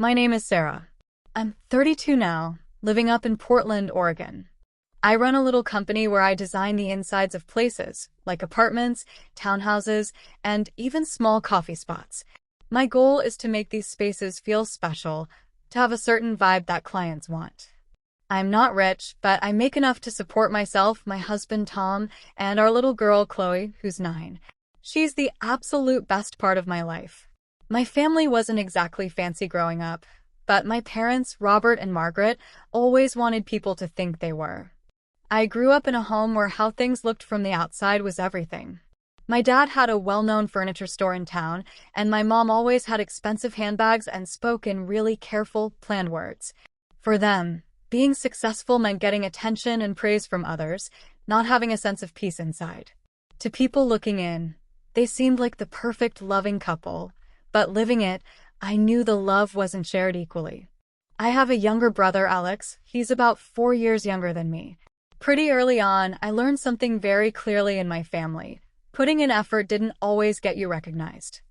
My name is Sarah. I'm 32 now, living up in Portland, Oregon. I run a little company where I design the insides of places, like apartments, townhouses, and even small coffee spots. My goal is to make these spaces feel special, to have a certain vibe that clients want. I'm not rich, but I make enough to support myself, my husband Tom, and our little girl Chloe, who's 9. She's the absolute best part of my life. My family wasn't exactly fancy growing up, but my parents, Robert and Margaret, always wanted people to think they were. I grew up in a home where how things looked from the outside was everything. My dad had a well-known furniture store in town, and my mom always had expensive handbags and spoke in really careful, planned words. For them, being successful meant getting attention and praise from others, not having a sense of peace inside. To people looking in, they seemed like the perfect, loving couple, but living it, I knew the love wasn't shared equally. I have a younger brother, Alex. He's about 4 years younger than me. Pretty early on, I learned something very clearly in my family. Putting in effort didn't always get you recognized.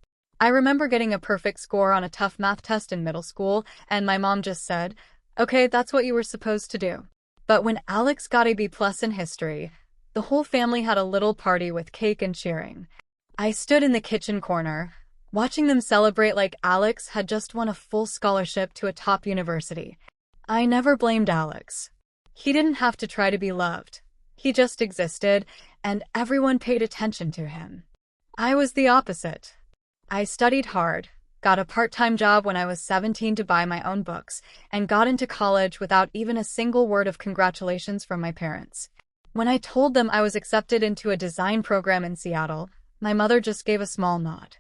I remember getting a perfect score on a tough math test in middle school, and my mom just said, "Okay, that's what you were supposed to do." But when Alex got a B+ in history, the whole family had a little party with cake and cheering. I stood in the kitchen corner, watching them celebrate like Alex had just won a full scholarship to a top university. I never blamed Alex. He didn't have to try to be loved. He just existed, and everyone paid attention to him. I was the opposite. I studied hard, got a part-time job when I was 17 to buy my own books, and got into college without even a single word of congratulations from my parents. When I told them I was accepted into a design program in Seattle, my mother just gave a small nod.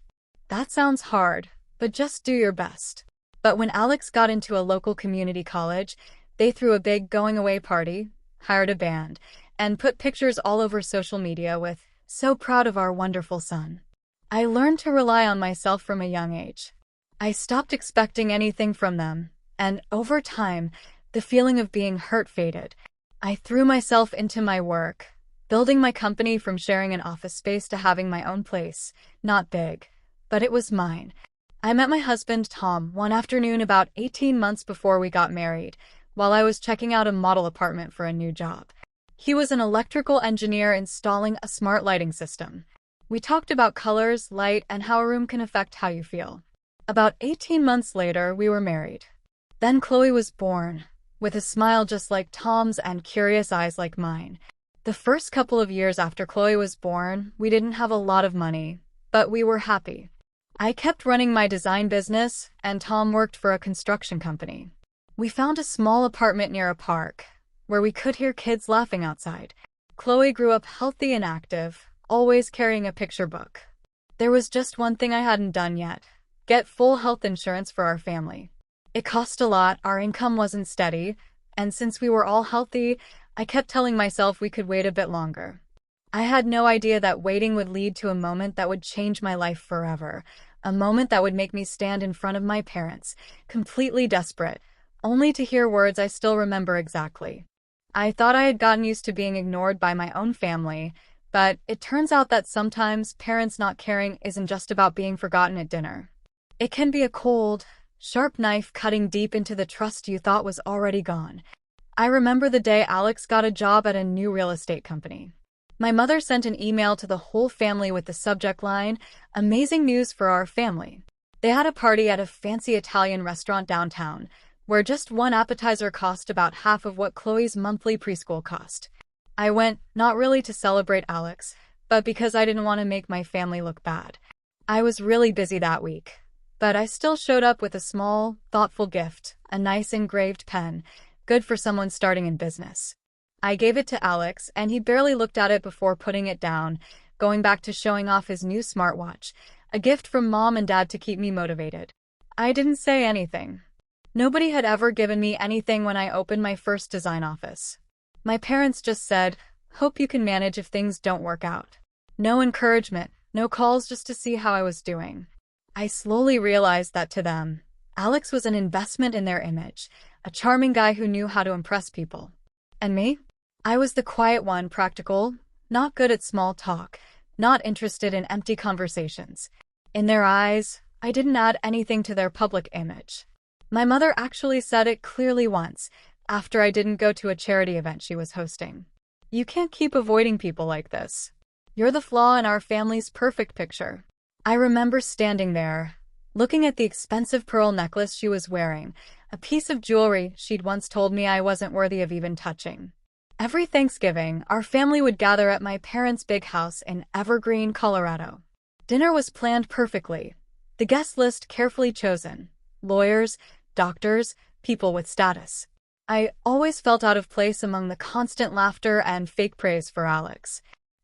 That sounds hard, but just do your best. But when Alex got into a local community college, they threw a big going-away party, hired a band, and put pictures all over social media with, "So proud of our wonderful son." I learned to rely on myself from a young age. I stopped expecting anything from them, and over time, the feeling of being hurt faded. I threw myself into my work, building my company from sharing an office space to having my own place, not big, but it was mine. I met my husband, Tom, one afternoon about 18 months before we got married, while I was checking out a model apartment for a new job. He was an electrical engineer installing a smart lighting system. We talked about colors, light, and how a room can affect how you feel. About 18 months later, we were married. Then Chloe was born, with a smile just like Tom's and curious eyes like mine. The first couple of years after Chloe was born, we didn't have a lot of money, but we were happy. I kept running my design business, and Tom worked for a construction company. We found a small apartment near a park, where we could hear kids laughing outside. Chloe grew up healthy and active, always carrying a picture book. There was just one thing I hadn't done yet: get full health insurance for our family. It cost a lot, our income wasn't steady, and since we were all healthy, I kept telling myself we could wait a bit longer. I had no idea that waiting would lead to a moment that would change my life forever, a moment that would make me stand in front of my parents, completely desperate, only to hear words I still remember exactly. I thought I had gotten used to being ignored by my own family, but it turns out that sometimes parents not caring isn't just about being forgotten at dinner. It can be a cold, sharp knife cutting deep into the trust you thought was already gone. I remember the day Alex got a job at a new real estate company. My mother sent an email to the whole family with the subject line, "Amazing news for our family." They had a party at a fancy Italian restaurant downtown, where just one appetizer cost about half of what Chloe's monthly preschool cost. I went, not really to celebrate Alex, but because I didn't want to make my family look bad. I was really busy that week, but I still showed up with a small, thoughtful gift, a nice engraved pen, good for someone starting in business. I gave it to Alex, and he barely looked at it before putting it down, going back to showing off his new smartwatch, a gift from Mom and Dad to keep me motivated. I didn't say anything. Nobody had ever given me anything when I opened my first design office. My parents just said, "Hope you can manage if things don't work out." No encouragement, no calls just to see how I was doing. I slowly realized that to them, Alex was an investment in their image, a charming guy who knew how to impress people. And me? I was the quiet one, practical, not good at small talk, not interested in empty conversations. In their eyes, I didn't add anything to their public image. My mother actually said it clearly once, after I didn't go to a charity event she was hosting. You can't keep avoiding people like this. You're the flaw in our family's perfect picture. I remember standing there, looking at the expensive pearl necklace she was wearing, a piece of jewelry she'd once told me I wasn't worthy of even touching. Every Thanksgiving, our family would gather at my parents' big house in Evergreen, Colorado. Dinner was planned perfectly, the guest list carefully chosen: lawyers, doctors, people with status. I always felt out of place among the constant laughter and fake praise for Alex.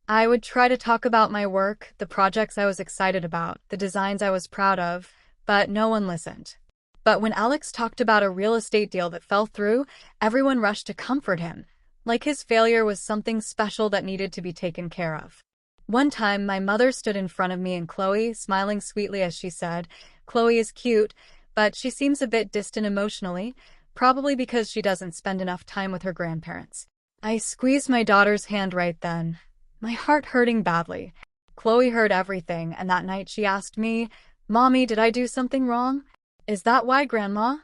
I would try to talk about my work, the projects I was excited about, the designs I was proud of, but no one listened. But when Alex talked about a real estate deal that fell through, everyone rushed to comfort him, like his failure was something special that needed to be taken care of. One time, my mother stood in front of me and Chloe, smiling sweetly as she said, "Chloe is cute, but she seems a bit distant emotionally, probably because she doesn't spend enough time with her grandparents." I squeezed my daughter's hand right then, my heart hurting badly. Chloe heard everything, and that night she asked me, "Mommy, did I do something wrong? Is that why, Grandma?"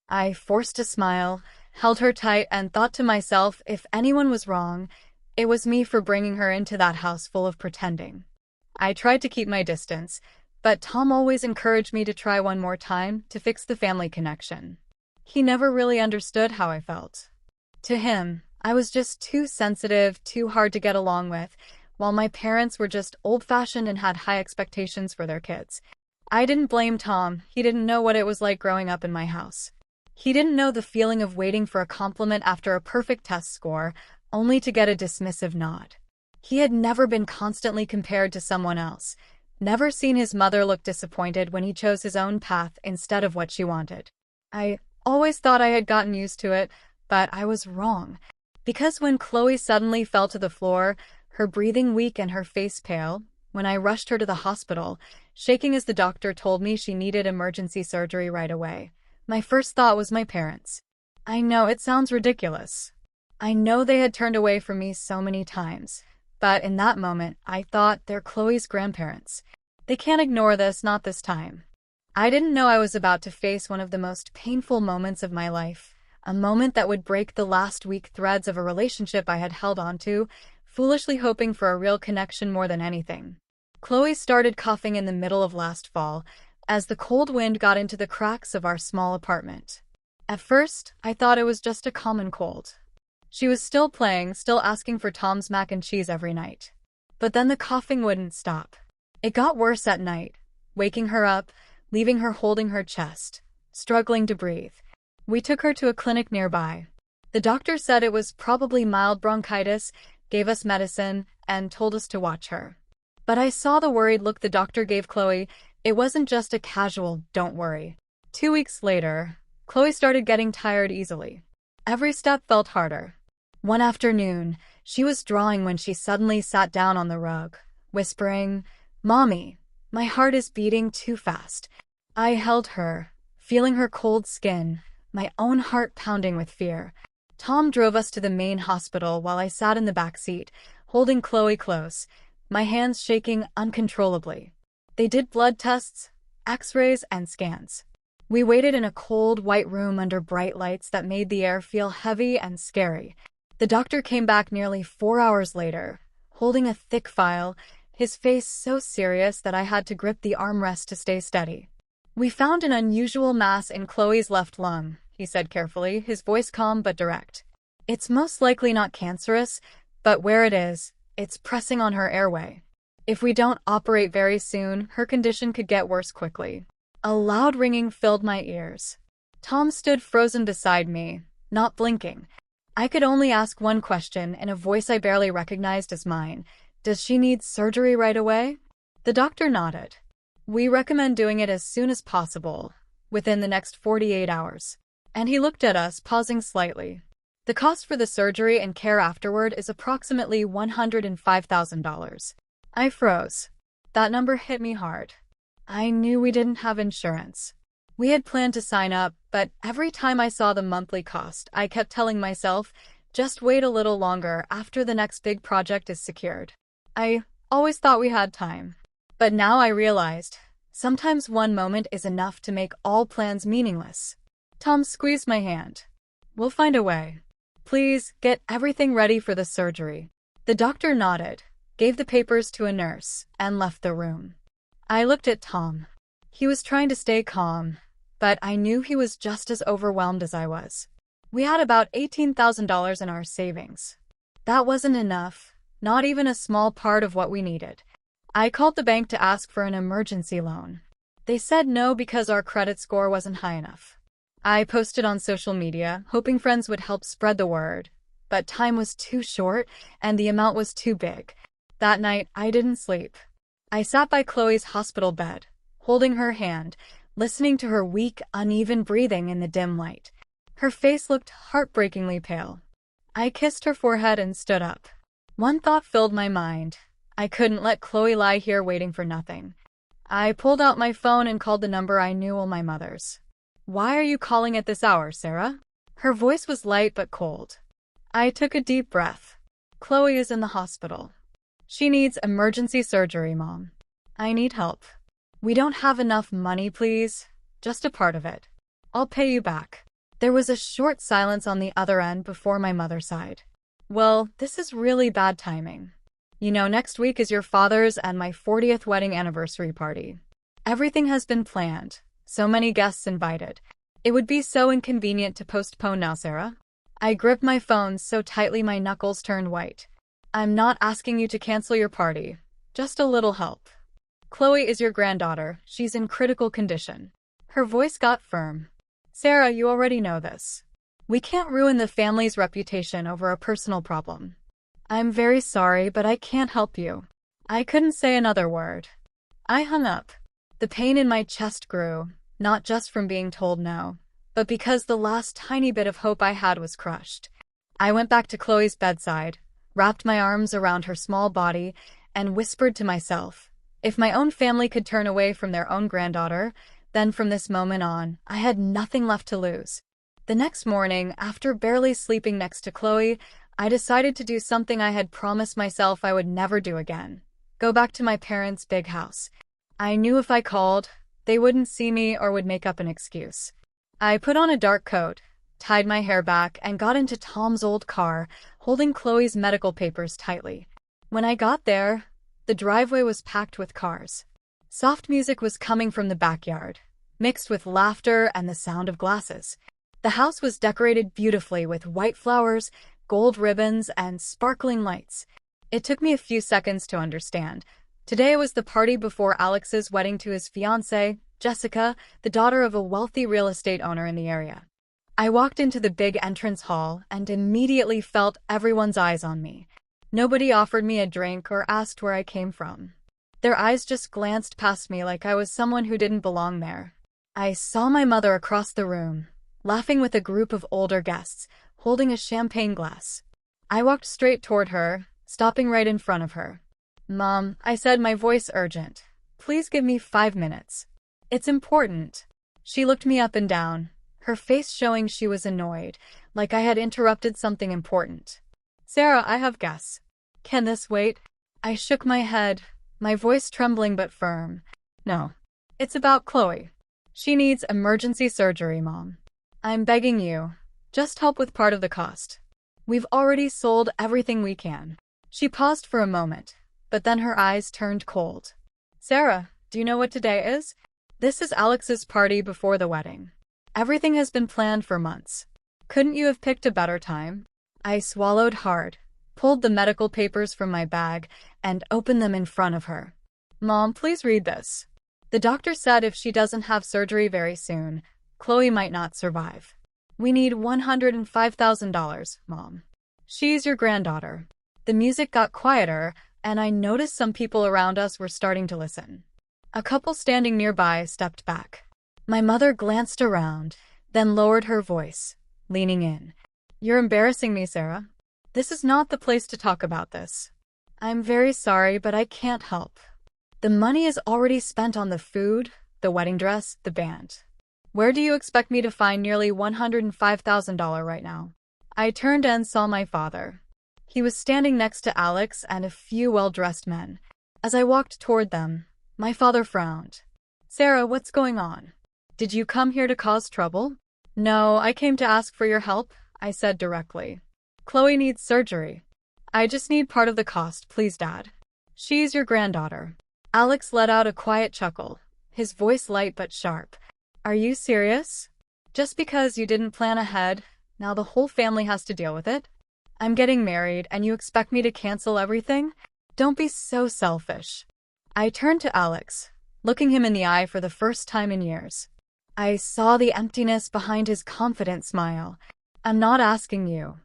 I forced a smile, held her tight, and thought to myself, if anyone was wrong, it was me for bringing her into that house full of pretending. I tried to keep my distance, but Tom always encouraged me to try one more time to fix the family connection. He never really understood how I felt. To him, I was just too sensitive, too hard to get along with, while my parents were just old-fashioned and had high expectations for their kids. I didn't blame Tom. He didn't know what it was like growing up in my house. He didn't know the feeling of waiting for a compliment after a perfect test score, only to get a dismissive nod. He had never been constantly compared to someone else, never seen his mother look disappointed when he chose his own path instead of what she wanted. I always thought I had gotten used to it, but I was wrong. Because when Chloe suddenly fell to the floor, her breathing weak and her face pale, when I rushed her to the hospital, shaking as the doctor told me she needed emergency surgery right away, my first thought was my parents. I know it sounds ridiculous. I know they had turned away from me so many times, but in that moment, I thought they're Chloe's grandparents. They can't ignore this, not this time. I didn't know I was about to face one of the most painful moments of my life, a moment that would break the last weak threads of a relationship I had held onto, foolishly hoping for a real connection more than anything. Chloe started coughing in the middle of last fall, as the cold wind got into the cracks of our small apartment. At first, I thought it was just a common cold. She was still playing, still asking for Tom's mac and cheese every night. But then the coughing wouldn't stop. It got worse at night, waking her up, leaving her holding her chest, struggling to breathe. We took her to a clinic nearby. The doctor said it was probably mild bronchitis, gave us medicine, and told us to watch her. But I saw the worried look the doctor gave Chloe. It wasn't just a casual, "Don't worry." 2 weeks later, Chloe started getting tired easily. Every step felt harder. One afternoon, she was drawing when she suddenly sat down on the rug, whispering, "Mommy, my heart is beating too fast." I held her, feeling her cold skin, my own heart pounding with fear. Tom drove us to the main hospital while I sat in the back seat, holding Chloe close, my hands shaking uncontrollably. They did blood tests, x-rays, and scans. We waited in a cold, white room under bright lights that made the air feel heavy and scary. The doctor came back nearly 4 hours later, holding a thick file, his face so serious that I had to grip the armrest to stay steady. "We found an unusual mass in Chloe's left lung," he said carefully, his voice calm but direct. "It's most likely not cancerous, but where it is, it's pressing on her airway. If we don't operate very soon, her condition could get worse quickly." A loud ringing filled my ears. Tom stood frozen beside me, not blinking. I could only ask one question in a voice I barely recognized as mine. "Does she need surgery right away?" The doctor nodded. "We recommend doing it as soon as possible, within the next 48 hours. And he looked at us, pausing slightly. "The cost for the surgery and care afterward is approximately $105,000. I froze. That number hit me hard. I knew we didn't have insurance. We had planned to sign up, but every time I saw the monthly cost, I kept telling myself, just wait a little longer after the next big project is secured. I always thought we had time. But now I realized, sometimes one moment is enough to make all plans meaningless. Tom squeezed my hand. We'll find a way. Please, get everything ready for the surgery. The doctor nodded, gave the papers to a nurse, and left the room. I looked at Tom. He was trying to stay calm, but I knew he was just as overwhelmed as I was. We had about $18,000 in our savings. That wasn't enough, not even a small part of what we needed. I called the bank to ask for an emergency loan. They said no because our credit score wasn't high enough. I posted on social media, hoping friends would help spread the word, but time was too short and the amount was too big. That night, I didn't sleep. I sat by Chloe's hospital bed, holding her hand, listening to her weak, uneven breathing in the dim light. Her face looked heartbreakingly pale. I kissed her forehead and stood up. One thought filled my mind. I couldn't let Chloe lie here waiting for nothing. I pulled out my phone and called the number I knew was my mother's. Why are you calling at this hour, Sarah? Her voice was light but cold. I took a deep breath. Chloe is in the hospital. She needs emergency surgery, Mom. I need help. We don't have enough money, please. Just a part of it. I'll pay you back. There was a short silence on the other end before my mother sighed. Well, this is really bad timing. You know, next week is your father's and my 40th wedding anniversary party. Everything has been planned. So many guests invited. It would be so inconvenient to postpone now, Sarah. I gripped my phone so tightly my knuckles turned white. I'm not asking you to cancel your party. Just a little help. Chloe is your granddaughter. She's in critical condition. Her voice got firm. Sarah, you already know this. We can't ruin the family's reputation over a personal problem. I'm very sorry, but I can't help you. I couldn't say another word. I hung up. The pain in my chest grew, not just from being told no, but because the last tiny bit of hope I had was crushed. I went back to Chloe's bedside, wrapped my arms around her small body, and whispered to myself, if my own family could turn away from their own granddaughter, then from this moment on, I had nothing left to lose. The next morning, after barely sleeping next to Chloe, I decided to do something I had promised myself I would never do again. Go back to my parents' big house. I knew if I called, they wouldn't see me or would make up an excuse. I put on a dark coat, tied my hair back, and got into Tom's old car, holding Chloe's medical papers tightly. When I got there, the driveway was packed with cars. Soft music was coming from the backyard, mixed with laughter and the sound of glasses. The house was decorated beautifully with white flowers, gold ribbons, and sparkling lights. It took me a few seconds to understand. Today was the party before Alex's wedding to his fiancée, Jessica, the daughter of a wealthy real estate owner in the area. I walked into the big entrance hall and immediately felt everyone's eyes on me. Nobody offered me a drink or asked where I came from. Their eyes just glanced past me like I was someone who didn't belong there. I saw my mother across the room, laughing with a group of older guests, holding a champagne glass. I walked straight toward her, stopping right in front of her. Mom, I said, my voice urgent. Please give me 5 minutes. It's important. She looked me up and down, her face showing she was annoyed, like I had interrupted something important. Sarah, I have guests. Can this wait? I shook my head, my voice trembling but firm. No. It's about Chloe. She needs emergency surgery, Mom. I'm begging you. Just help with part of the cost. We've already sold everything we can. She paused for a moment, but then her eyes turned cold. Sarah, do you know what today is? This is Alex's party before the wedding. Everything has been planned for months. Couldn't you have picked a better time? I swallowed hard, pulled the medical papers from my bag, and opened them in front of her. Mom, please read this. The doctor said if she doesn't have surgery very soon, Chloe might not survive. We need $105,000, Mom. She's your granddaughter. The music got quieter, and I noticed some people around us were starting to listen. A couple standing nearby stepped back. My mother glanced around, then lowered her voice, leaning in. You're embarrassing me, Sarah. This is not the place to talk about this. I'm very sorry, but I can't help. The money is already spent on the food, the wedding dress, the band. Where do you expect me to find nearly $105,000 right now? I turned and saw my father. He was standing next to Alex and a few well-dressed men. As I walked toward them, my father frowned. Sarah, what's going on? Did you come here to cause trouble? No, I came to ask for your help, I said directly. Chloe needs surgery. I just need part of the cost, please, Dad. She's your granddaughter. Alex let out a quiet chuckle, his voice light but sharp. Are you serious? Just because you didn't plan ahead, now the whole family has to deal with it? I'm getting married and you expect me to cancel everything? Don't be so selfish. I turned to Alex, looking him in the eye for the first time in years. I saw the emptiness behind his confident smile. I'm not asking you.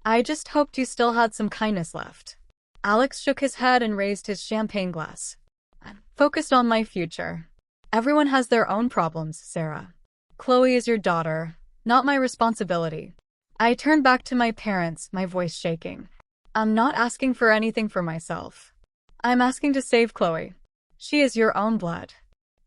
I just hoped you still had some kindness left. Alex shook his head and raised his champagne glass. I'm focused on my future. Everyone has their own problems, Sarah. Chloe is your daughter, not my responsibility. I turned back to my parents, my voice shaking. I'm not asking for anything for myself. I'm asking to save Chloe. She is your own blood.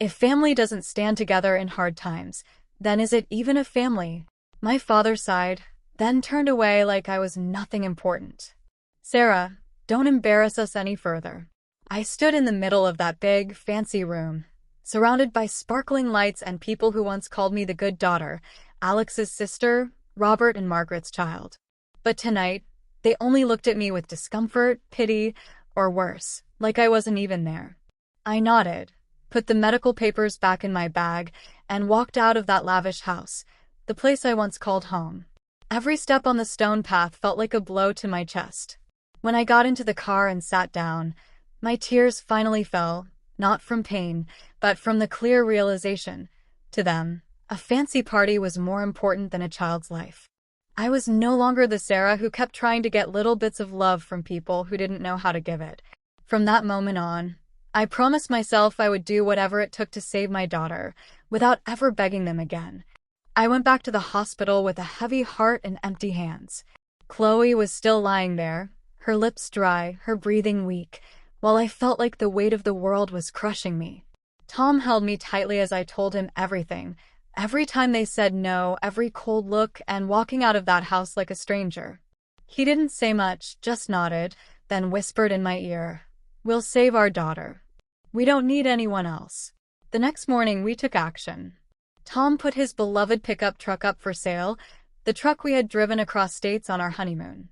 If family doesn't stand together in hard times, then is it even a family? My father sighed, then turned away like I was nothing important. Sarah, don't embarrass us any further. I stood in the middle of that big, fancy room, surrounded by sparkling lights and people who once called me the good daughter, Alex's sister, Robert and Margaret's child. But tonight, they only looked at me with discomfort, pity, or worse, like I wasn't even there. I nodded, put the medical papers back in my bag, and walked out of that lavish house, the place I once called home. Every step on the stone path felt like a blow to my chest. When I got into the car and sat down, my tears finally fell, not from pain, but from the clear realization. To them, a fancy party was more important than a child's life. I was no longer the Sarah who kept trying to get little bits of love from people who didn't know how to give it. From that moment on, I promised myself I would do whatever it took to save my daughter, without ever begging them again. I went back to the hospital with a heavy heart and empty hands. Chloe was still lying there, her lips dry, her breathing weak, while I felt like the weight of the world was crushing me. Tom held me tightly as I told him everything, every time they said no, every cold look, and walking out of that house like a stranger. He didn't say much, just nodded, then whispered in my ear, "We'll save our daughter. We don't need anyone else." The next morning, we took action. Tom put his beloved pickup truck up for sale, the truck we had driven across states on our honeymoon.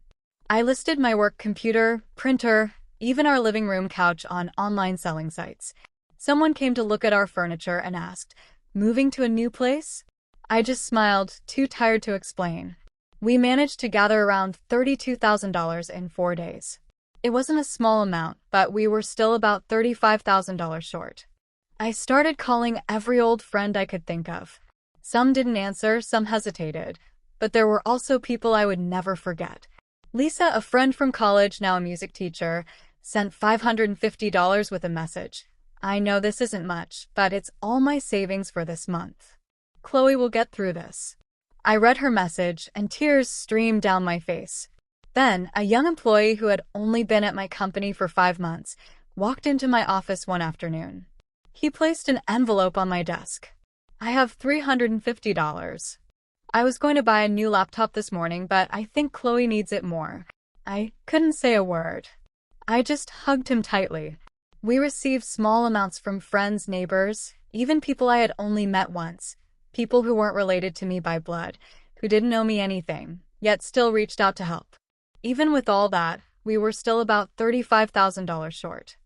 I listed my work computer, printer, even our living room couch on online selling sites. Someone came to look at our furniture and asked, "Moving to a new place?" I just smiled, too tired to explain. We managed to gather around $32,000 in 4 days. It wasn't a small amount, but we were still about $35,000 short. I started calling every old friend I could think of. Some didn't answer, some hesitated, but there were also people I would never forget. Lisa, a friend from college, now a music teacher, sent $550 with a message. "I know this isn't much, but it's all my savings for this month. Chloe will get through this." I read her message, and tears streamed down my face. Then, a young employee who had only been at my company for 5 months walked into my office one afternoon. He placed an envelope on my desk. "I have $350. I was going to buy a new laptop this morning, but I think Chloe needs it more." I couldn't say a word. I just hugged him tightly. We received small amounts from friends, neighbors, even people I had only met once, people who weren't related to me by blood, who didn't know me anything, yet still reached out to help. Even with all that, we were still about $35,000 short.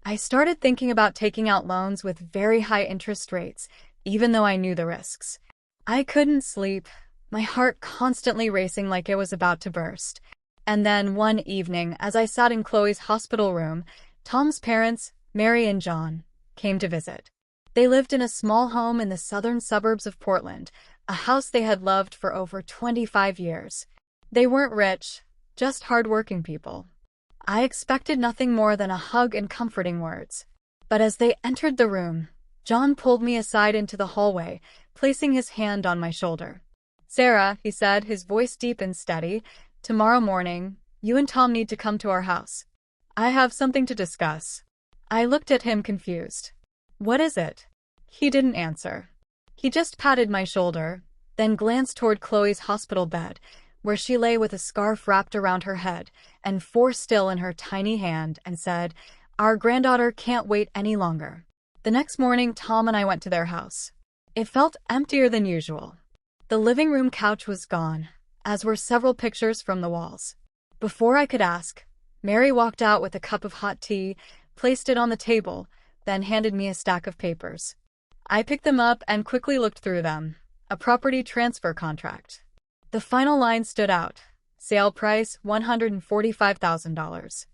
I started thinking about taking out loans with very high interest rates, even though I knew the risks. I couldn't sleep, my heart constantly racing like it was about to burst. And then one evening, as I sat in Chloe's hospital room, Tom's parents, Mary and John, came to visit. They lived in a small home in the southern suburbs of Portland, a house they had loved for over 25 years. They weren't rich, just hard-working people. I expected nothing more than a hug and comforting words. But as they entered the room, John pulled me aside into the hallway, placing his hand on my shoulder. "Sarah," he said, his voice deep and steady, "tomorrow morning, you and Tom need to come to our house. I have something to discuss." I looked at him confused. "What is it?" He didn't answer. He just patted my shoulder, then glanced toward Chloe's hospital bed, where she lay with a scarf wrapped around her head and 4 still in her tiny hand, and said, "Our granddaughter can't wait any longer." The next morning, Tom and I went to their house. It felt emptier than usual. The living room couch was gone, as were several pictures from the walls. Before I could ask, Mary walked out with a cup of hot tea, placed it on the table, then handed me a stack of papers. I picked them up and quickly looked through them. A property transfer contract. The final line stood out. Sale price, $145,000.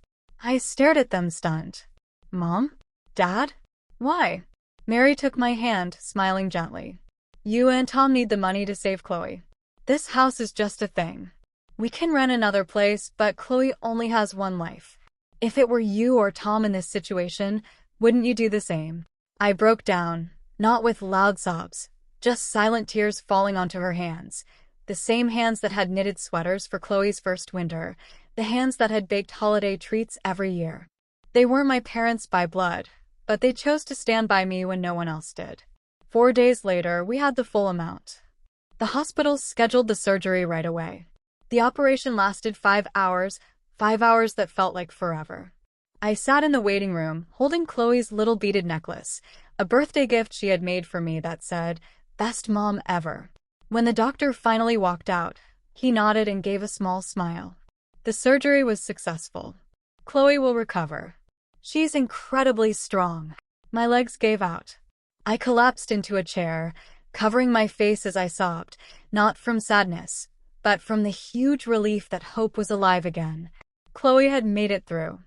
I stared at them stunned. Mom? Dad? Why? Mary took my hand, smiling gently. You and Tom need the money to save Chloe. This house is just a thing. We can rent another place, but Chloe only has one life. If it were you or Tom in this situation, wouldn't you do the same? I broke down, not with loud sobs, just silent tears falling onto her hands. The same hands that had knitted sweaters for Chloe's first winter, the hands that had baked holiday treats every year. They weren't my parents by blood, but they chose to stand by me when no one else did. 4 days later, we had the full amount. The hospital scheduled the surgery right away. The operation lasted 5 hours, 5 hours that felt like forever. I sat in the waiting room, holding Chloe's little beaded necklace, a birthday gift she had made for me that said, "Best mom ever." When the doctor finally walked out, he nodded and gave a small smile. The surgery was successful. Chloe will recover. She's incredibly strong. My legs gave out. I collapsed into a chair, covering my face as I sobbed, not from sadness, but from the huge relief that hope was alive again. Chloe had made it through.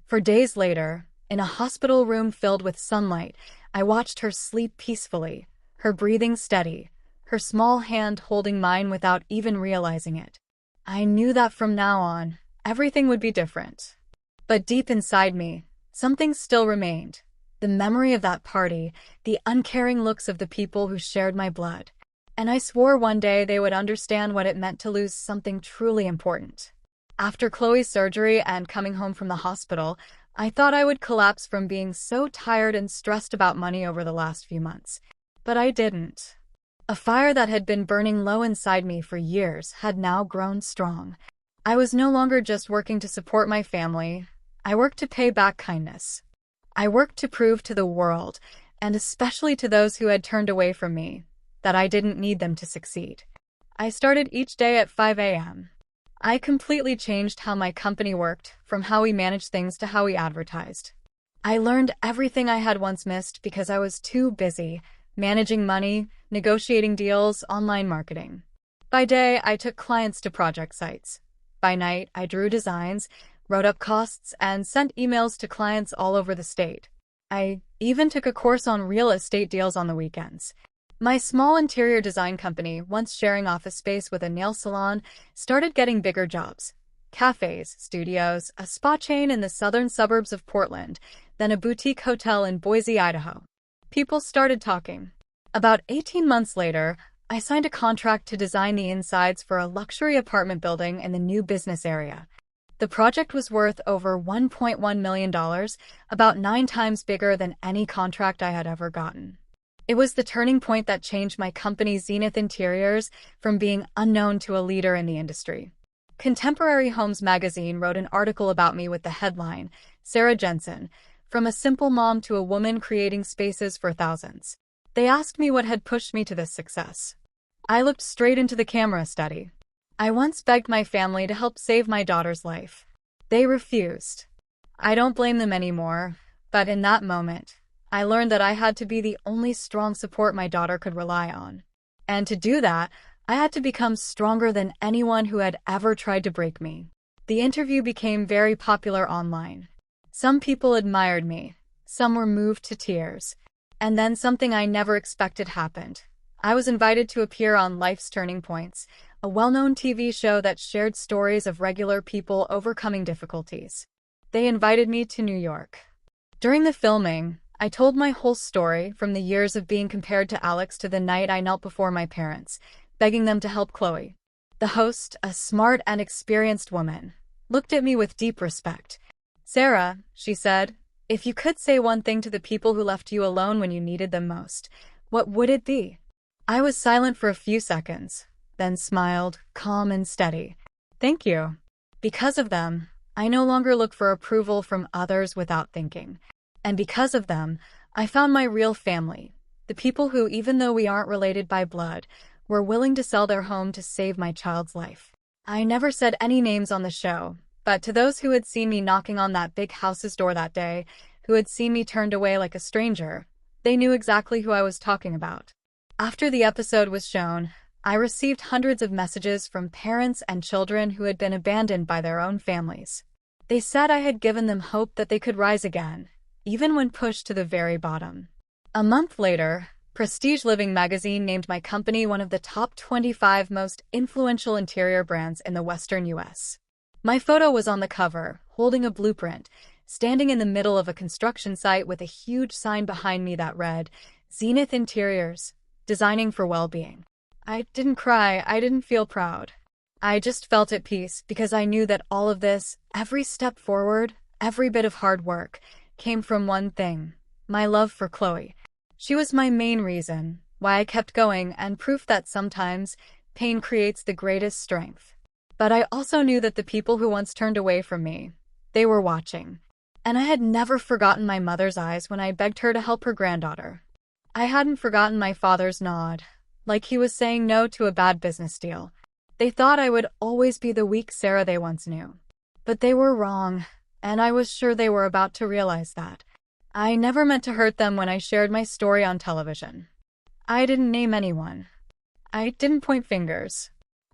For days later, in a hospital room filled with sunlight, I watched her sleep peacefully, her breathing steady, her small hand holding mine without even realizing it. I knew that from now on, everything would be different. But deep inside me, something still remained. The memory of that party, the uncaring looks of the people who shared my blood. And I swore one day they would understand what it meant to lose something truly important. After Chloe's surgery and coming home from the hospital, I thought I would collapse from being so tired and stressed about money over the last few months. But I didn't. A fire that had been burning low inside me for years had now grown strong. I was no longer just working to support my family. I worked to pay back kindness. I worked to prove to the world, and especially to those who had turned away from me, that I didn't need them to succeed. I started each day at 5 a.m. I completely changed how my company worked, from how we managed things to how we advertised. I learned everything I had once missed because I was too busy, managing money, negotiating deals, online marketing. By day, I took clients to project sites. By night, I drew designs, wrote up costs, and sent emails to clients all over the state. I even took a course on real estate deals on the weekends. My small interior design company, once sharing office space with a nail salon, started getting bigger jobs. Cafes, studios, a spa chain in the southern suburbs of Portland, then a boutique hotel in Boise, Idaho. People started talking. About 18 months later, I signed a contract to design the insides for a luxury apartment building in the new business area. The project was worth over $1.1 million, about 9 times bigger than any contract I had ever gotten. It was the turning point that changed my company Zenith Interiors from being unknown to a leader in the industry. Contemporary Homes magazine wrote an article about me with the headline, "Sarah Jensen, from a simple mom to a woman creating spaces for thousands." They asked me what had pushed me to this success. I looked straight into the camera steady. I once begged my family to help save my daughter's life. They refused. I don't blame them anymore, but in that moment, I learned that I had to be the only strong support my daughter could rely on. And to do that, I had to become stronger than anyone who had ever tried to break me. The interview became very popular online. Some people admired me, some were moved to tears. And then something I never expected happened. I was invited to appear on Life's Turning Points, a well-known TV show that shared stories of regular people overcoming difficulties. They invited me to New York. During the filming, I told my whole story, from the years of being compared to Alex to the night I knelt before my parents, begging them to help Chloe. The host, a smart and experienced woman, looked at me with deep respect. "Sarah," she said, "if you could say one thing to the people who left you alone when you needed them most, what would it be?" I was silent for a few seconds, then smiled, calm and steady. "Thank you. Because of them, I no longer look for approval from others without thinking. And because of them, I found my real family, the people who, even though we aren't related by blood, were willing to sell their home to save my child's life. I never said any names on the show, but to those who had seen me knocking on that big house's door that day, who had seen me turned away like a stranger, they knew exactly who I was talking about. After the episode was shown, I received hundreds of messages from parents and children who had been abandoned by their own families. They said I had given them hope that they could rise again, even when pushed to the very bottom. A month later, Prestige Living magazine named my company one of the top 25 most influential interior brands in the Western U.S. My photo was on the cover, holding a blueprint, standing in the middle of a construction site with a huge sign behind me that read, "Zenith Interiors, designing for well-being." I didn't cry, I didn't feel proud. I just felt at peace because I knew that all of this, every step forward, every bit of hard work, came from one thing: my love for Chloe. She was my main reason why I kept going and proof that sometimes pain creates the greatest strength. But I also knew that the people who once turned away from me, they were watching. And I had never forgotten my mother's eyes when I begged her to help her granddaughter. I hadn't forgotten my father's nod, like he was saying no to a bad business deal. They thought I would always be the weak Sarah they once knew. But they were wrong, and I was sure they were about to realize that. I never meant to hurt them when I shared my story on television. I didn't name anyone. I didn't point fingers.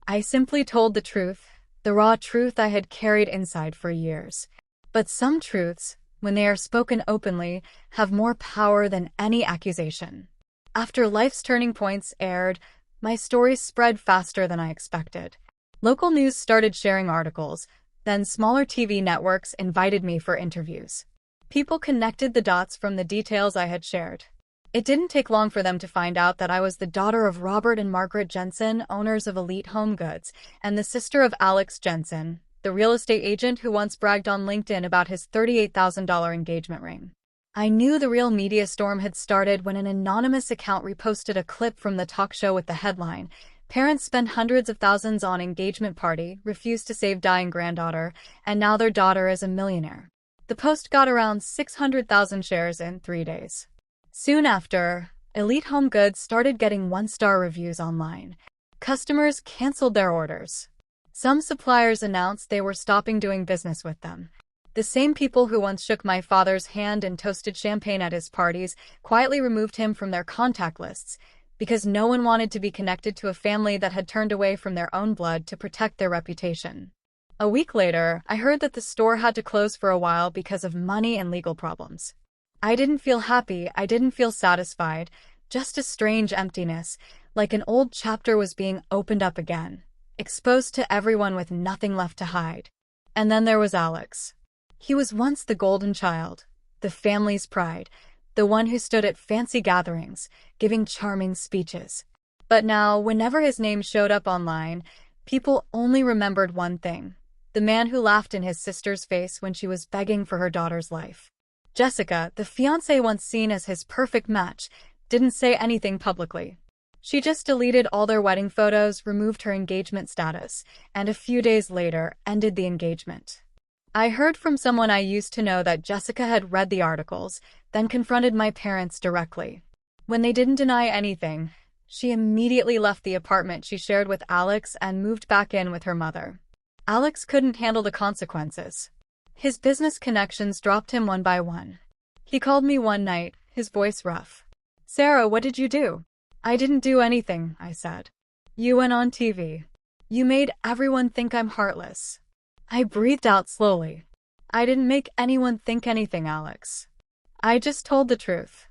I simply told the truth, the raw truth I had carried inside for years. But some truths, when they are spoken openly, have more power than any accusation. After Life's Turning Points aired, my story spread faster than I expected. Local news started sharing articles, then smaller TV networks invited me for interviews. People connected the dots from the details I had shared. It didn't take long for them to find out that I was the daughter of Robert and Margaret Jensen, owners of Elite Home Goods, and the sister of Alex Jensen, the real estate agent who once bragged on LinkedIn about his $38,000 engagement ring. I knew the real media storm had started when an anonymous account reposted a clip from the talk show with the headline, "Parents spend hundreds of thousands on engagement party, refuse to save dying granddaughter, and now their daughter is a millionaire." The post got around 600,000 shares in 3 days. Soon after, Elite Home Goods started getting one-star reviews online. Customers canceled their orders. Some suppliers announced they were stopping doing business with them. The same people who once shook my father's hand and toasted champagne at his parties quietly removed him from their contact lists because no one wanted to be connected to a family that had turned away from their own blood to protect their reputation. A week later, I heard that the store had to close for a while because of money and legal problems. I didn't feel happy, I didn't feel satisfied, just a strange emptiness, like an old chapter was being opened up again, exposed to everyone with nothing left to hide. And then there was Alex. He was once the golden child, the family's pride, the one who stood at fancy gatherings, giving charming speeches. But now, whenever his name showed up online, people only remembered one thing: the man who laughed in his sister's face when she was begging for her daughter's life. Jessica, the fiancée once seen as his perfect match, didn't say anything publicly. She just deleted all their wedding photos, removed her engagement status, and a few days later ended the engagement. I heard from someone I used to know that Jessica had read the articles, then confronted my parents directly. When they didn't deny anything, she immediately left the apartment she shared with Alex and moved back in with her mother. Alex couldn't handle the consequences. His business connections dropped him one by one. He called me one night, his voice rough. "Sarah, what did you do?" "I didn't do anything," I said. "You went on TV. You made everyone think I'm heartless." I breathed out slowly. "I didn't make anyone think anything, Alex. I just told the truth.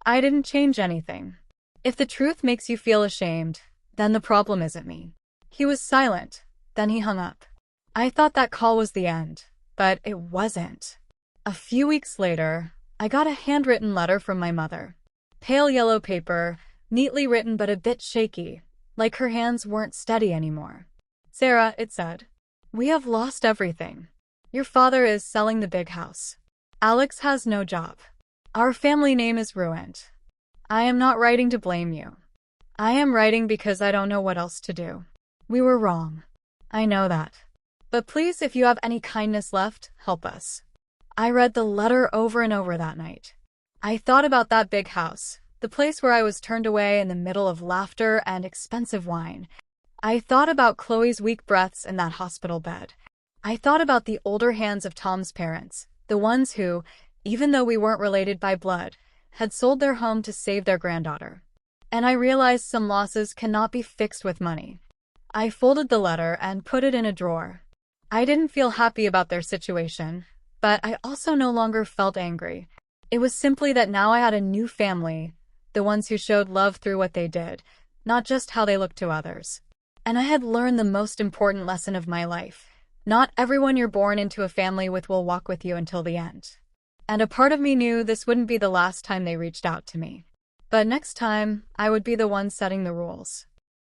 I didn't change anything. If the truth makes you feel ashamed, then the problem isn't me." He was silent, then he hung up. I thought that call was the end, but it wasn't. A few weeks later, I got a handwritten letter from my mother. Pale yellow paper, neatly written but a bit shaky, like her hands weren't steady anymore. "Sarah," it said, "we have lost everything. Your father is selling the big house. Alex has no job. Our family name is ruined. I am not writing to blame you. I am writing because I don't know what else to do. We were wrong. I know that. But please, if you have any kindness left, help us." I read the letter over and over that night. I thought about that big house, the place where I was turned away in the middle of laughter and expensive wine. I thought about Chloe's weak breaths in that hospital bed. I thought about the older hands of Tom's parents, the ones who, even though we weren't related by blood, had sold their home to save their granddaughter. And I realized some losses cannot be fixed with money. I folded the letter and put it in a drawer. I didn't feel happy about their situation, but I also no longer felt angry. It was simply that now I had a new family, the ones who showed love through what they did, not just how they looked to others. And I had learned the most important lesson of my life. Not everyone you're born into a family with will walk with you until the end. And a part of me knew this wouldn't be the last time they reached out to me. But next time, I would be the one setting the rules.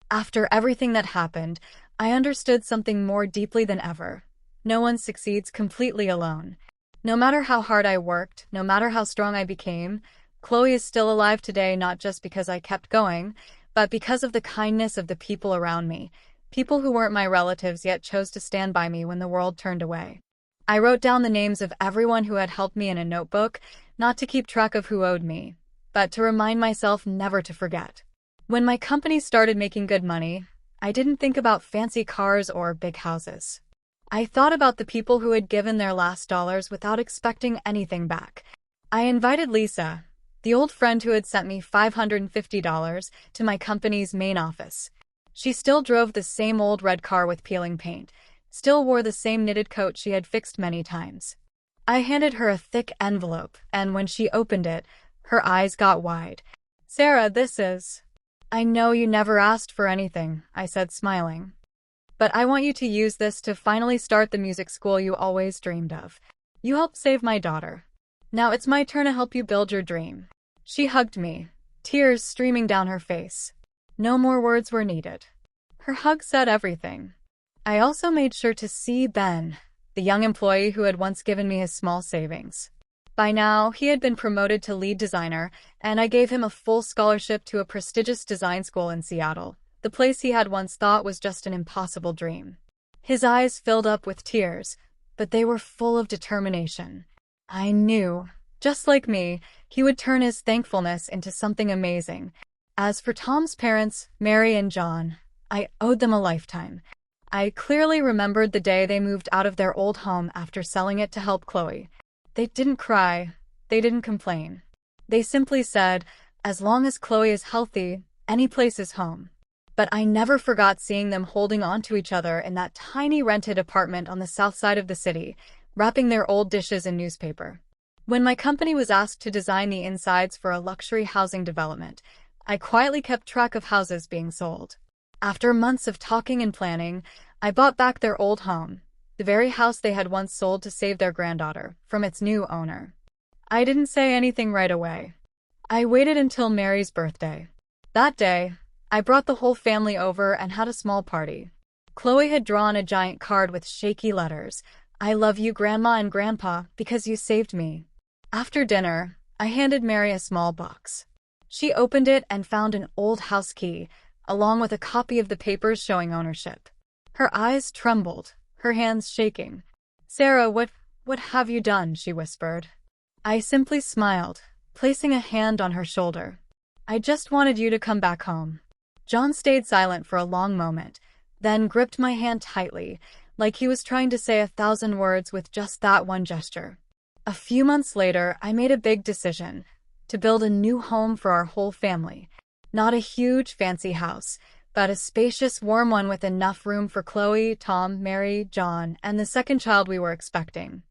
After everything that happened, I understood something more deeply than ever. No one succeeds completely alone. No matter how hard I worked, no matter how strong I became, Chloe is still alive today not just because I kept going, but because of the kindness of the people around me, people who weren't my relatives yet chose to stand by me when the world turned away. I wrote down the names of everyone who had helped me in a notebook, not to keep track of who owed me, but to remind myself never to forget. When my company started making good money, I didn't think about fancy cars or big houses. I thought about the people who had given their last dollars without expecting anything back. I invited Lisa, the old friend who had sent me $550, to my company's main office. She still drove the same old red car with peeling paint, still wore the same knitted coat she had fixed many times. I handed her a thick envelope, and when she opened it, her eyes got wide. "Sarah, this is—" "I know you never asked for anything," I said, smiling. "But I want you to use this to finally start the music school you always dreamed of. You helped save my daughter. Now it's my turn to help you build your dream." She hugged me, tears streaming down her face. No more words were needed. Her hug said everything. I also made sure to see Ben, the young employee who had once given me his small savings. By now, he had been promoted to lead designer, and I gave him a full scholarship to a prestigious design school in Seattle, the place he had once thought was just an impossible dream. His eyes filled up with tears, but they were full of determination. I knew, just like me, he would turn his thankfulness into something amazing. As for Tom's parents, Mary and John, I owed them a lifetime. I clearly remembered the day they moved out of their old home after selling it to help Chloe. They didn't cry. They didn't complain. They simply said, as long as Chloe is healthy, any place is home. But I never forgot seeing them holding on to each other in that tiny rented apartment on the south side of the city, wrapping their old dishes in newspaper. When my company was asked to design the insides for a luxury housing development, I quietly kept track of houses being sold. After months of talking and planning, I bought back their old home, the very house they had once sold to save their granddaughter, from its new owner. I didn't say anything right away. I waited until Mary's birthday. That day, I brought the whole family over and had a small party. Chloe had drawn a giant card with shaky letters, "I love you, Grandma and Grandpa, because you saved me." After dinner, I handed Mary a small box. She opened it and found an old house key, along with a copy of the papers showing ownership. Her eyes trembled, her hands shaking. "Sarah, what have you done?" she whispered. I simply smiled, placing a hand on her shoulder. "I just wanted you to come back home." John stayed silent for a long moment, then gripped my hand tightly, like he was trying to say 1,000 words with just that one gesture. A few months later, I made a big decision, to build a new home for our whole family. Not a huge, fancy house, but a spacious, warm one with enough room for Chloe, Tom, Mary, John, and the second child we were expecting.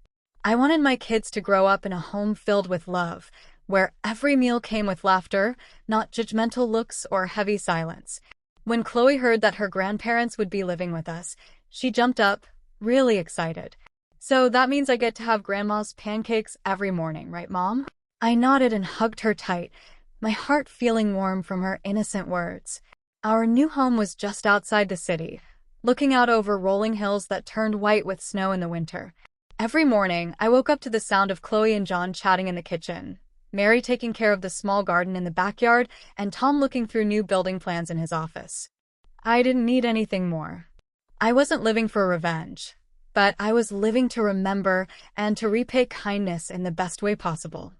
I wanted my kids to grow up in a home filled with love, where every meal came with laughter, not judgmental looks or heavy silence. When Chloe heard that her grandparents would be living with us, she jumped up, really excited. "So that means I get to have Grandma's pancakes every morning, right, Mom?" I nodded and hugged her tight, my heart feeling warm from her innocent words. Our new home was just outside the city, looking out over rolling hills that turned white with snow in the winter. Every morning, I woke up to the sound of Chloe and John chatting in the kitchen, Mary taking care of the small garden in the backyard, and Tom looking through new building plans in his office. I didn't need anything more. I wasn't living for revenge, but I was living to remember and to repay kindness in the best way possible.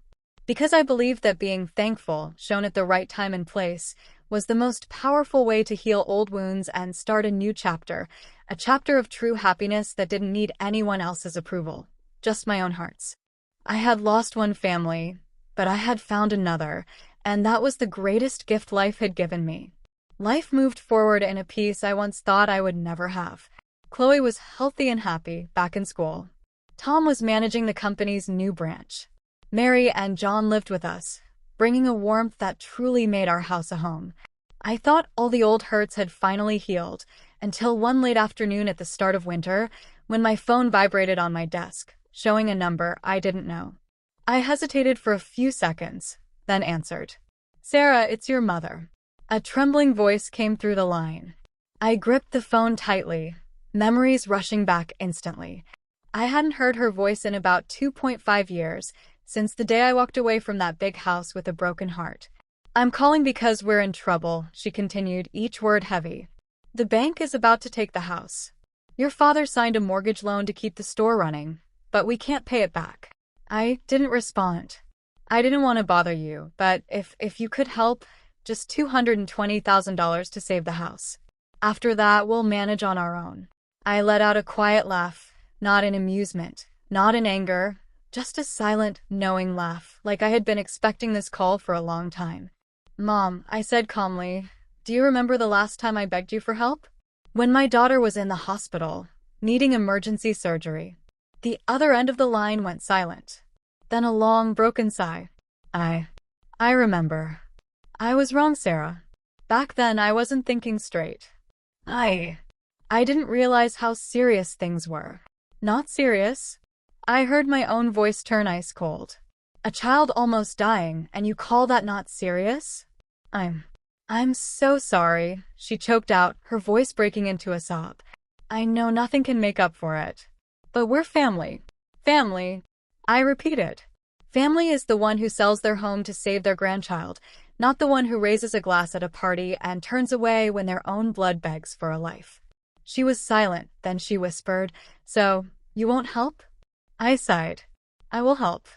because I believed that being thankful, shown at the right time and place, was the most powerful way to heal old wounds and start a new chapter, a chapter of true happiness that didn't need anyone else's approval, just my own heart's. I had lost one family, but I had found another, and that was the greatest gift life had given me. Life moved forward in a pace I once thought I would never have. Chloe was healthy and happy, back in school. Tom was managing the company's new branch. Mary and John lived with us, bringing a warmth that truly made our house a home. I thought all the old hurts had finally healed, until one late afternoon at the start of winter, when my phone vibrated on my desk, showing a number I didn't know. I hesitated for a few seconds, then answered. "Sarah, it's your mother." A trembling voice came through the line. I gripped the phone tightly, memories rushing back instantly. I hadn't heard her voice in about 2.5 years, since the day I walked away from that big house with a broken heart. "I'm calling because we're in trouble," she continued, each word heavy. "The bank is about to take the house. Your father signed a mortgage loan to keep the store running, but we can't pay it back." I didn't respond. I didn't want to bother you, but if you could help, just $220,000 to save the house. After that, we'll manage on our own. I let out a quiet laugh, not in amusement, not in anger, just a silent, knowing laugh, like I had been expecting this call for a long time. "Mom," I said calmly, "do you remember the last time I begged you for help? When my daughter was in the hospital, needing emergency surgery." The other end of the line went silent. Then a long, broken sigh. I remember. I was wrong, Sarah. Back then, I wasn't thinking straight. I didn't realize how serious things were. Not serious. I heard my own voice turn ice cold. A child almost dying, and you call that not serious? I'm so sorry, she choked out, her voice breaking into a sob. I know nothing can make up for it. But we're family. Family. I repeated. Family is the one who sells their home to save their grandchild, not the one who raises a glass at a party and turns away when their own blood begs for a life. She was silent, then she whispered, "So, you won't help?" I sighed. "I will help.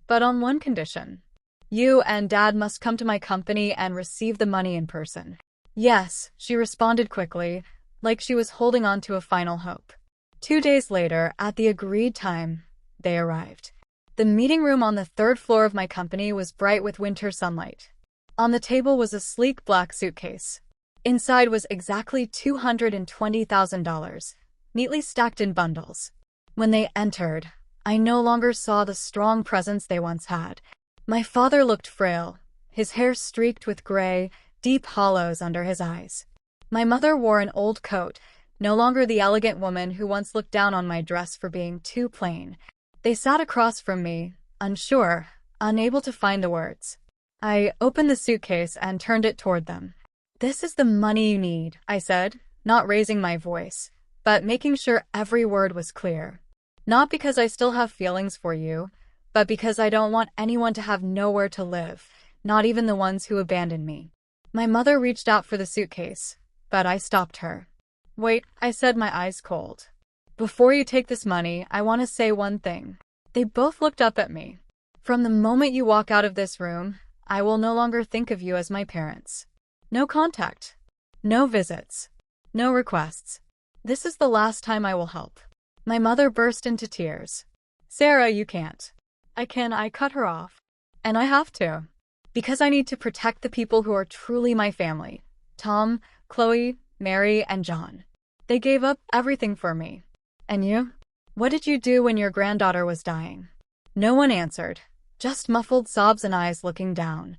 But on one condition. You and Dad must come to my company and receive the money in person." "Yes," she responded quickly, like she was holding on to a final hope. 2 days later, at the agreed time, they arrived. The meeting room on the 3rd floor of my company was bright with winter sunlight. On the table was a sleek black suitcase. Inside was exactly $220,000, neatly stacked in bundles. When they entered, I no longer saw the strong presence they once had. My father looked frail, his hair streaked with gray, deep hollows under his eyes. My mother wore an old coat, no longer the elegant woman who once looked down on my dress for being too plain. They sat across from me, unsure, unable to find the words. I opened the suitcase and turned it toward them. "This is the money you need," I said, not raising my voice, but making sure every word was clear. "Not because I still have feelings for you, but because I don't want anyone to have nowhere to live, not even the ones who abandoned me." My mother reached out for the suitcase, but I stopped her. "Wait," I said, my eyes cold. "Before you take this money, I want to say one thing." They both looked up at me. "From the moment you walk out of this room, I will no longer think of you as my parents. No contact. No visits. No requests. This is the last time I will help." My mother burst into tears. "Sarah, you can't." I cut her off. "And I have to. Because I need to protect the people who are truly my family. Tom, Chloe, Mary, and John. They gave up everything for me. And you? What did you do when your granddaughter was dying?" No one answered, just muffled sobs and eyes looking down.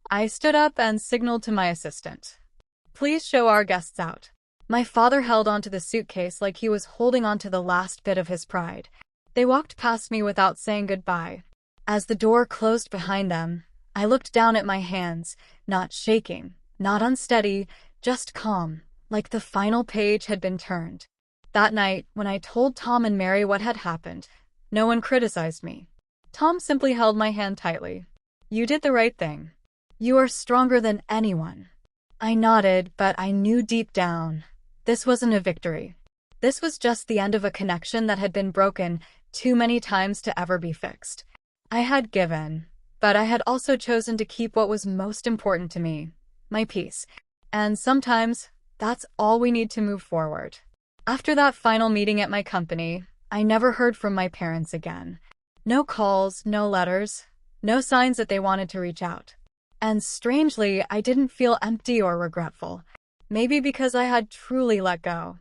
I stood up and signaled to my assistant. "Please show our guests out." My father held onto the suitcase like he was holding onto the last bit of his pride. They walked past me without saying goodbye. As the door closed behind them, I looked down at my hands, not shaking, not unsteady, just calm, like the final page had been turned. That night, when I told Tom and Mary what had happened, no one criticized me. Tom simply held my hand tightly. "You did the right thing. You are stronger than anyone." I nodded, but I knew deep down, this wasn't a victory. This was just the end of a connection that had been broken too many times to ever be fixed. I had given, But I had also chosen to keep what was most important to me, my peace. And sometimes, that's all we need to move forward. After that final meeting at my company, I never heard from my parents again. No calls, no letters, no signs that they wanted to reach out. And strangely, I didn't feel empty or regretful. Maybe because I had truly let go.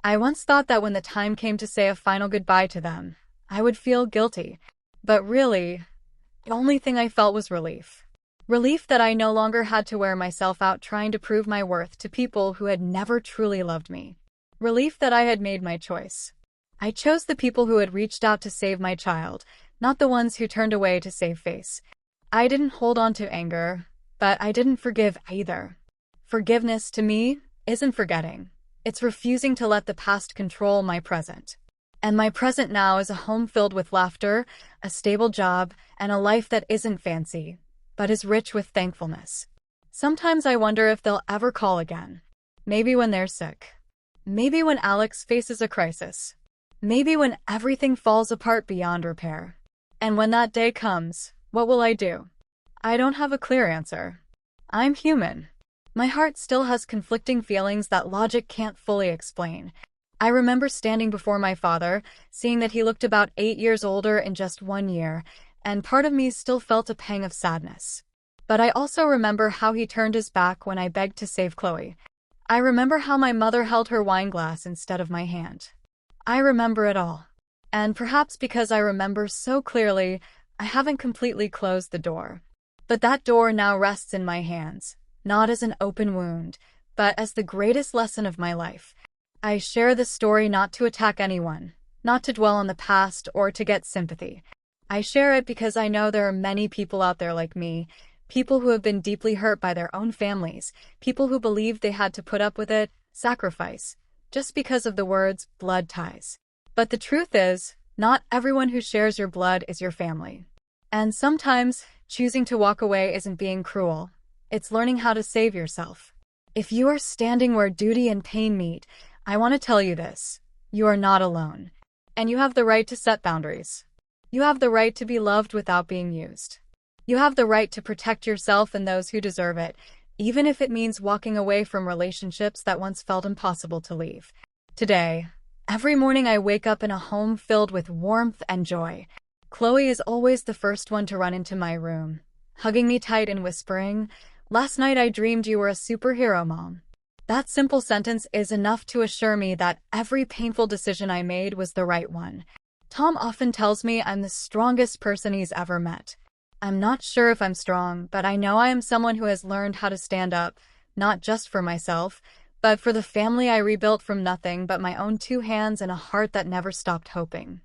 I once thought that when the time came to say a final goodbye to them, I would feel guilty. But really, the only thing I felt was relief. Relief that I no longer had to wear myself out trying to prove my worth to people who had never truly loved me. Relief that I had made my choice. I chose the people who had reached out to save my child, not the ones who turned away to save face. I didn't hold on to anger, but I didn't forgive either. Forgiveness, to me, isn't forgetting. It's refusing to let the past control my present. And my present now is a home filled with laughter, a stable job, and a life that isn't fancy, but is rich with thankfulness. Sometimes I wonder if they'll ever call again. Maybe when they're sick. Maybe when Alex faces a crisis. Maybe when everything falls apart beyond repair. And when that day comes, what will I do? I don't have a clear answer. I'm human. My heart still has conflicting feelings that logic can't fully explain. I remember standing before my father, seeing that he looked about 8 years older in just 1 year, and part of me still felt a pang of sadness. But I also remember how he turned his back when I begged to save Chloe. I remember how my mother held her wine glass instead of my hand. I remember it all. And perhaps because I remember so clearly, I haven't completely closed the door. But that door now rests in my hands, not as an open wound, but as the greatest lesson of my life. I share this story not to attack anyone, not to dwell on the past or to get sympathy. I share it because I know there are many people out there like me, people who have been deeply hurt by their own families, people who believed they had to put up with it, sacrifice, just because of the words blood ties. But the truth is, not everyone who shares your blood is your family. And sometimes, choosing to walk away isn't being cruel. It's learning how to save yourself. If you are standing where duty and pain meet, I want to tell you this. You are not alone. And you have the right to set boundaries. You have the right to be loved without being used. You have the right to protect yourself and those who deserve it, even if it means walking away from relationships that once felt impossible to leave. Today, every morning I wake up in a home filled with warmth and joy. Chloe is always the first one to run into my room, hugging me tight and whispering, "Last night I dreamed you were a superhero, Mom." That simple sentence is enough to assure me that every painful decision I made was the right one. Tom often tells me I'm the strongest person he's ever met. I'm not sure if I'm strong, but I know I am someone who has learned how to stand up, not just for myself, but for the family I rebuilt from nothing but my own 2 hands and a heart that never stopped hoping.